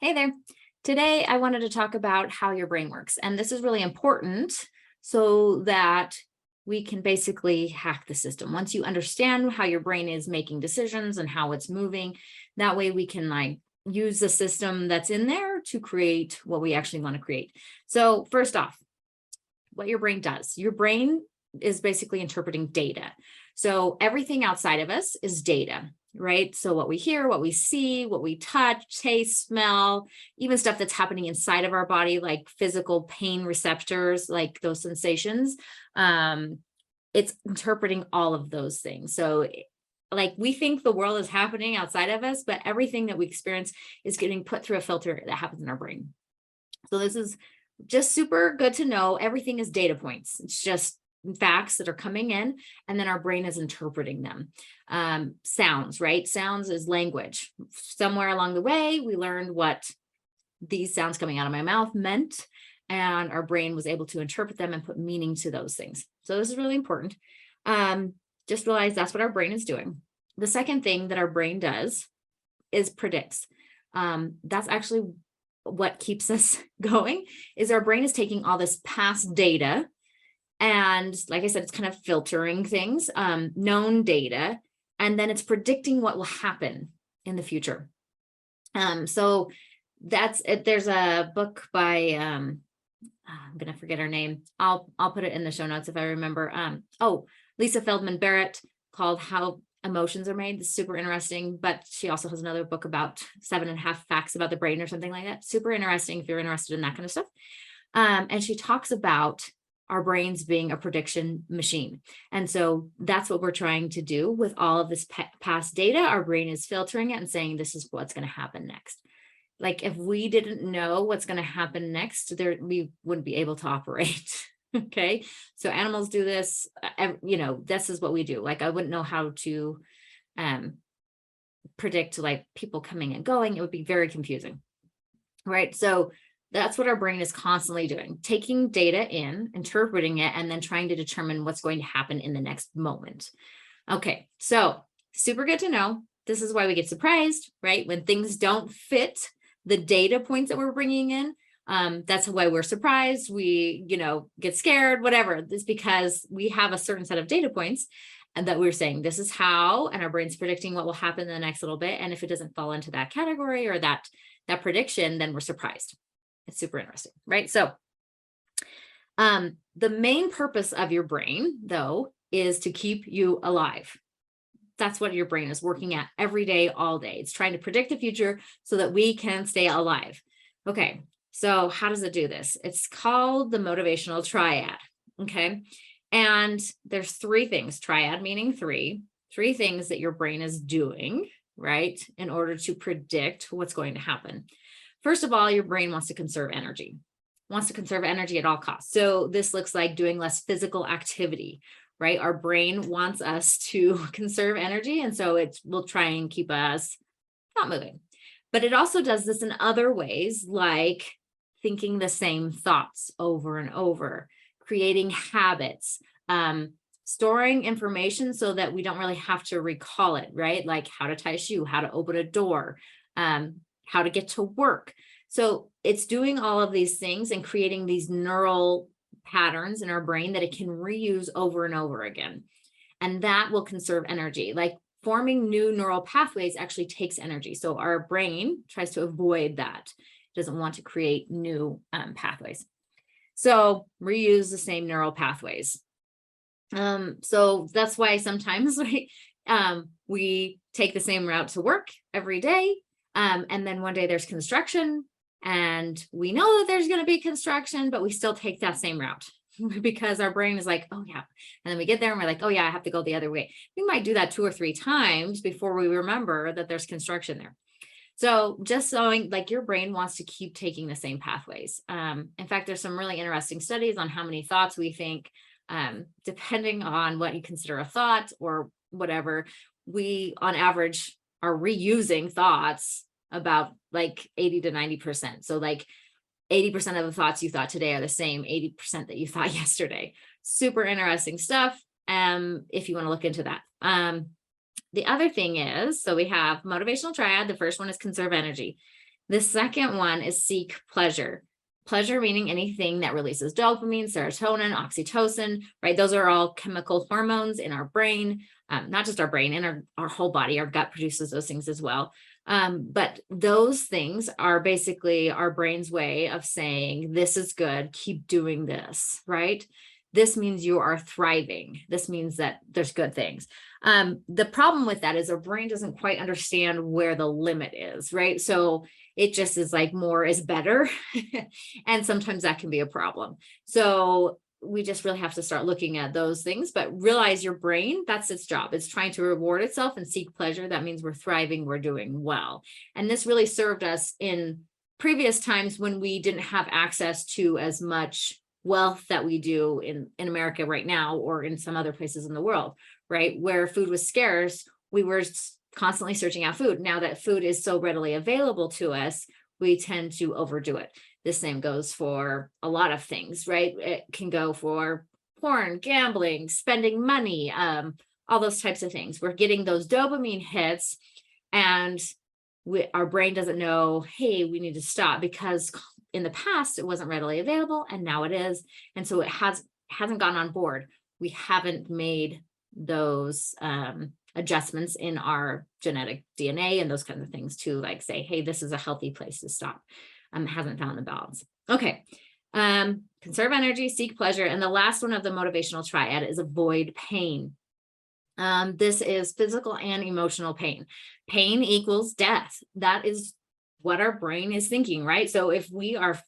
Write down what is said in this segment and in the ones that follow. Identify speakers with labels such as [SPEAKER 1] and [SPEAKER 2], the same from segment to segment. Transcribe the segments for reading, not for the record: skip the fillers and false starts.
[SPEAKER 1] Hey there. Today, I wanted to talk about how your brain works. And this is really important so that we can basically hack the system. Once you understand how your brain is making decisions and how it's moving, that way we can use the system that's in there to create what we actually want to create. So, first off, what your brain does. Your brain is basically interpreting data. So everything outside of us is data, right? So what we hear, what we see, what we touch, taste, smell, even stuff that's happening inside of our body, like physical pain receptors, like those sensations, it's interpreting all of those things. So like we think the world is happening outside of us, but everything that we experience is getting put through a filter that happens in our brain. So this is just super good to know. Everything is data points. It's just facts that are coming in, and then our brain is interpreting them. Sounds, right? Sounds is language. Somewhere along the way, we learned what these sounds coming out of my mouth meant, and our brain was able to interpret them and put meaning to those things. So this is really important. Just realize that's what our brain is doing. The second thing that our brain does is predicts. That's actually what keeps us going, is our brain is taking all this past data, and like I said, it's kind of filtering things, known data, and then it's predicting what will happen in the future. So that's it. There's a book by I'm gonna forget her name. I'll put it in the show notes if I remember. Lisa Feldman Barrett, called How Emotions Are Made. It's super interesting, but she also has another book about 7.5 facts about the brain or something like that. Super interesting if you're interested in that kind of stuff. And she talks about our brains being a prediction machine. And so that's what we're trying to do with all of this past data. Our brain is filtering it and saying, this is what's going to happen next. Like if we didn't know what's going to happen next, we wouldn't be able to operate. Okay. So animals do this, this is what we do. Like I wouldn't know how to predict like people coming and going. It would be very confusing. Right. So that's what our brain is constantly doing, taking data in, interpreting it, and then trying to determine what's going to happen in the next moment. Okay. So super good to know. This is why we get surprised, right? When things don't fit the data points that we're bringing in. That's why we're surprised. We, get scared, whatever. It's because we have a certain set of data points and that we're saying this is how, and our brain's predicting what will happen in the next little bit. And if it doesn't fall into that category or that prediction, then we're surprised. It's super interesting, right? So the main purpose of your brain, though, is to keep you alive. That's what your brain is working at every day, all day. It's trying to predict the future so that we can stay alive. Okay, so how does it do this? It's called the motivational triad, okay? And there's 3 things, triad meaning 3 things that your brain is doing, right, in order to predict what's going to happen. First of all, your brain wants to conserve energy, at all costs. So this looks like doing less physical activity, right? Our brain wants us to conserve energy. And so it will try and keep us not moving. But it also does this in other ways, like thinking the same thoughts over and over, creating habits, storing information so that we don't really have to recall it, right? Like how to tie a shoe, how to open a door, how to get to work. So it's doing all of these things and creating these neural patterns in our brain that it can reuse over and over again. And that will conserve energy. Like forming new neural pathways actually takes energy. So our brain tries to avoid that. It doesn't want to create new pathways. So reuse the same neural pathways. So that's why sometimes we take the same route to work every day. And then one day there's construction and we know that there's going to be construction, but we still take that same route because our brain is like, oh yeah. And then we get there and we're like, oh yeah, I have to go the other way. We might do that 2 or 3 times before we remember that there's construction there. So just showing like your brain wants to keep taking the same pathways. In fact, there's some really interesting studies on how many thoughts we think, depending on what you consider a thought or whatever, we on average are reusing thoughts about like 80 to 90%. So like 80% of the thoughts you thought today are the same 80% that you thought yesterday. Super interesting stuff. If you want to look into that. The other thing is, so we have motivational triad. The first one is conserve energy. The second one is seek pleasure. Pleasure meaning anything that releases dopamine, serotonin, oxytocin, right? Those are all chemical hormones in our brain, not just our brain, in our whole body. Our gut produces those things as well. But those things are basically our brain's way of saying, this is good, keep doing this, right? This means you are thriving. This means that there's good things. The problem with that is our brain doesn't quite understand where the limit is, right? So it just is like more is better. And sometimes that can be a problem. So we just really have to start looking at those things, but realize your brain, that's its job. It's trying to reward itself and seek pleasure. That means we're thriving, we're doing well. And this really served us in previous times when we didn't have access to as much wealth that we do in America right now, or in some other places in the world, right? Where food was scarce, we were constantly searching out food. Now that food is so readily available to us, we tend to overdo it. The same goes for a lot of things, right? It can go for porn, gambling, spending money, all those types of things. We're getting those dopamine hits, and our brain doesn't know, hey, we need to stop, because in the past it wasn't readily available and now it is. And so it hasn't gone on board. We haven't made those adjustments in our genetic DNA and those kinds of things to like say, hey, this is a healthy place to stop. Hasn't found the balance. Okay. Conserve energy, seek pleasure. And the last one of the motivational triad is avoid pain. This is physical and emotional pain. Pain equals death. That is what our brain is thinking, right? So if we are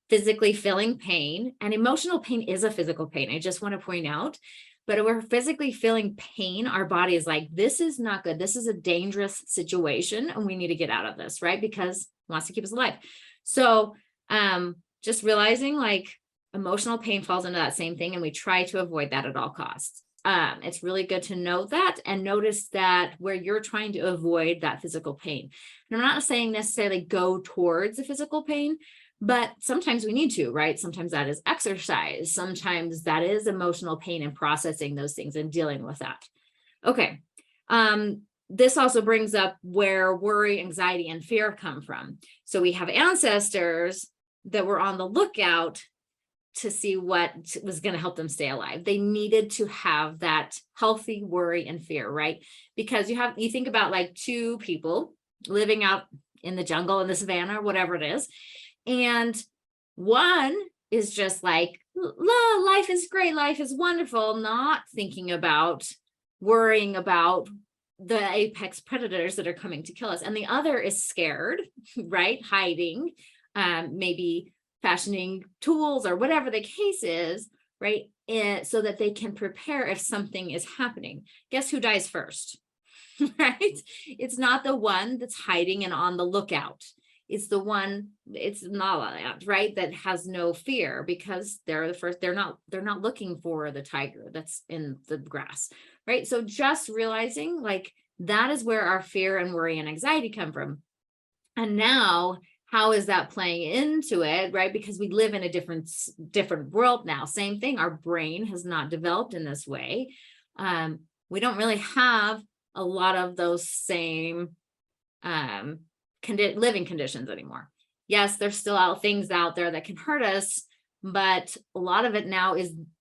[SPEAKER 1] physically feeling pain, and emotional pain is a physical pain, I just want to point out, but if we're physically feeling pain, our body is like, this is not good. This is a dangerous situation and we need to get out of this, right? Because it wants to keep us alive. So just realizing like emotional pain falls into that same thing, and we try to avoid that at all costs. It's really good to know that and notice that where you're trying to avoid that physical pain. And I'm not saying necessarily go towards the physical pain, but sometimes we need to, right? Sometimes that is exercise. Sometimes that is emotional pain and processing those things and dealing with that. Okay. This also brings up where worry, anxiety, and fear come from. So we have ancestors that were on the lookout to see what was going to help them stay alive. They needed to have that healthy worry and fear, right? Because you think about like two people living out in the jungle, in the savannah, or whatever it is. And one is just like, life is great, life is wonderful, not thinking about worrying about the apex predators that are coming to kill us. And the other is scared, right? Hiding, maybe fashioning tools or whatever the case is, right? So that they can prepare if something is happening. Guess who dies first, right? It's not the one that's hiding and on the lookout. It's the one, it's not, right? That has no fear because they're the first, they're not looking for the tiger that's in the grass, right? So just realizing like that is where our fear and worry and anxiety come from. And now, how is that playing into it, right? Because we live in a different world now. Same thing, our brain has not developed in this way. We don't really have a lot of those same living conditions anymore. Yes, there's still things out there that can hurt us, but a lot of it now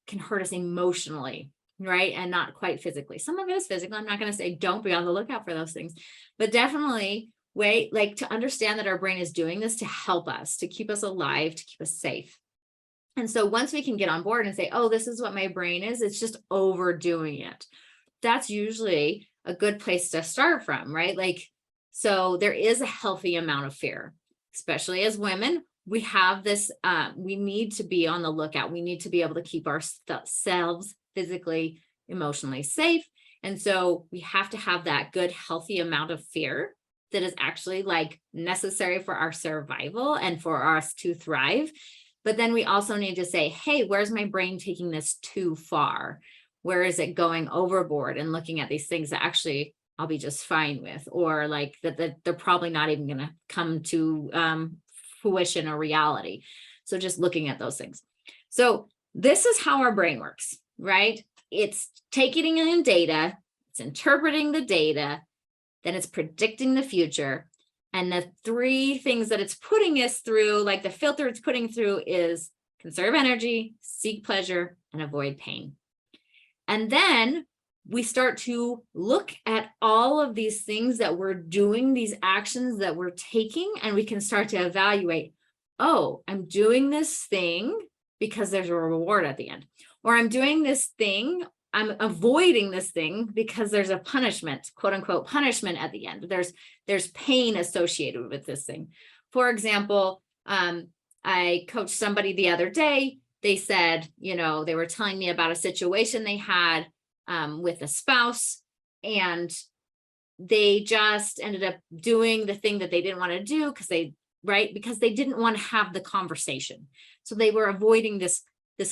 [SPEAKER 1] can hurt us emotionally, right? And not quite physically. Some of it is physical. I'm not going to say don't be on the lookout for those things, but definitely to understand that our brain is doing this to help us, to keep us alive, to keep us safe. And so once we can get on board and say, oh, this is what my brain is, it's just overdoing it. That's usually a good place to start from, right? So there is a healthy amount of fear, especially as women. We have this, we need to be on the lookout. We need to be able to keep ourselves physically, emotionally safe. And so we have to have that good, healthy amount of fear that is actually necessary for our survival and for us to thrive. But then we also need to say, hey, where's my brain taking this too far? Where is it going overboard and looking at these things that actually I'll be just fine with, or that they're probably not even going to come to fruition or reality. So just looking at those things. So this is how our brain works, right? It's taking in data, it's interpreting the data, then it's predicting the future, And the three things that it's putting us through, like the filter it's putting through, is conserve energy, seek pleasure, and avoid pain. And then we start to look at all of these things that we're doing, these actions that we're taking, and we can start to evaluate, oh, I'm doing this thing because there's a reward at the end, or I'm doing this thing, I'm avoiding this thing because there's a punishment, quote unquote, punishment at the end. There's pain associated with this thing. For example, I coached somebody the other day. They said, they were telling me about a situation they had with a spouse, and they just ended up doing the thing that they didn't want to do because they didn't want to have the conversation. So they were avoiding this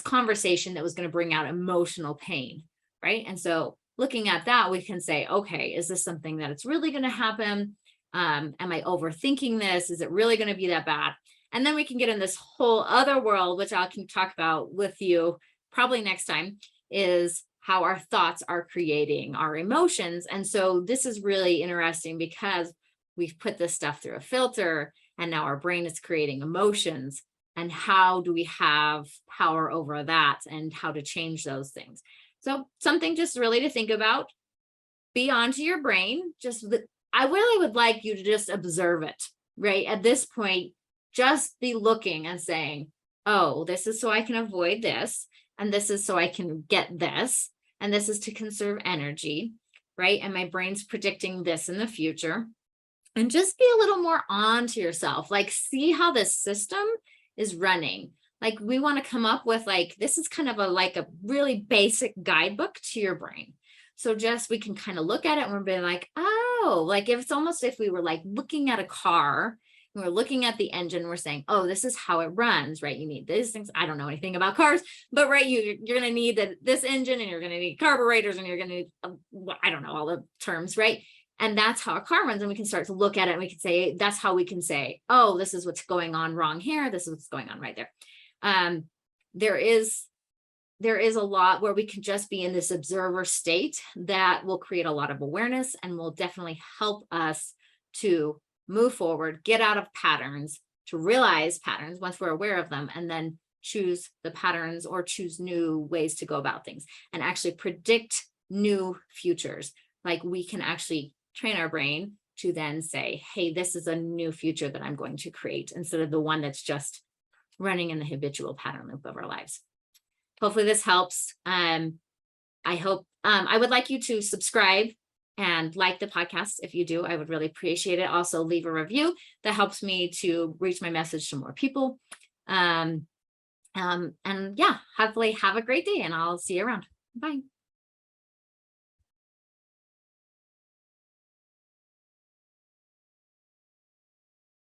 [SPEAKER 1] conversation that was going to bring out emotional pain, right? And so looking at that, we can say, okay, is this something that it's really going to happen? Am I overthinking this? Is it really going to be that bad? And then we can get in this whole other world, which I can talk about with you probably next time, is how our thoughts are creating our emotions. And so this is really interesting because we've put this stuff through a filter, and now our brain is creating emotions. And how do we have power over that, and how to change those things? So something just really to think about. Be onto your brain. I really would like you to just observe it, right? At this point, just be looking and saying, oh, this is so I can avoid this, and this is so I can get this, and this is to conserve energy, right? And my brain's predicting this in the future. And just be a little more on to yourself, like see how this system is running. Like we want to come up with this is kind of a really basic guidebook to your brain. So just we can kind of look at it and we're being like, oh, like if it's almost if we were like looking at a car and we're looking at the engine, we're saying, oh, this is how it runs, right? You need these things. I don't know anything about cars, but right, you're going to need this engine, and you're going to need carburetors, and you're going to need, I don't know all the terms, right? And that's how a car runs. And we can start to look at it, and we can say, that's how we can say, oh, this is what's going on wrong here. This is what's going on right there. There is a lot where we can just be in this observer state that will create a lot of awareness and will definitely help us to move forward, get out of patterns, to realize patterns once we're aware of them, and then choose the patterns or choose new ways to go about things and actually predict new futures. Like we can actually train our brain to then say, hey, this is a new future that I'm going to create, instead of the one that's just running in the habitual pattern loop of our lives. Hopefully this helps. I hope I would like you to subscribe and like the podcast. If you do, I would really appreciate it. Also leave a review. That helps me to reach my message to more people. And yeah, hopefully have a great day, and I'll see you around. Bye.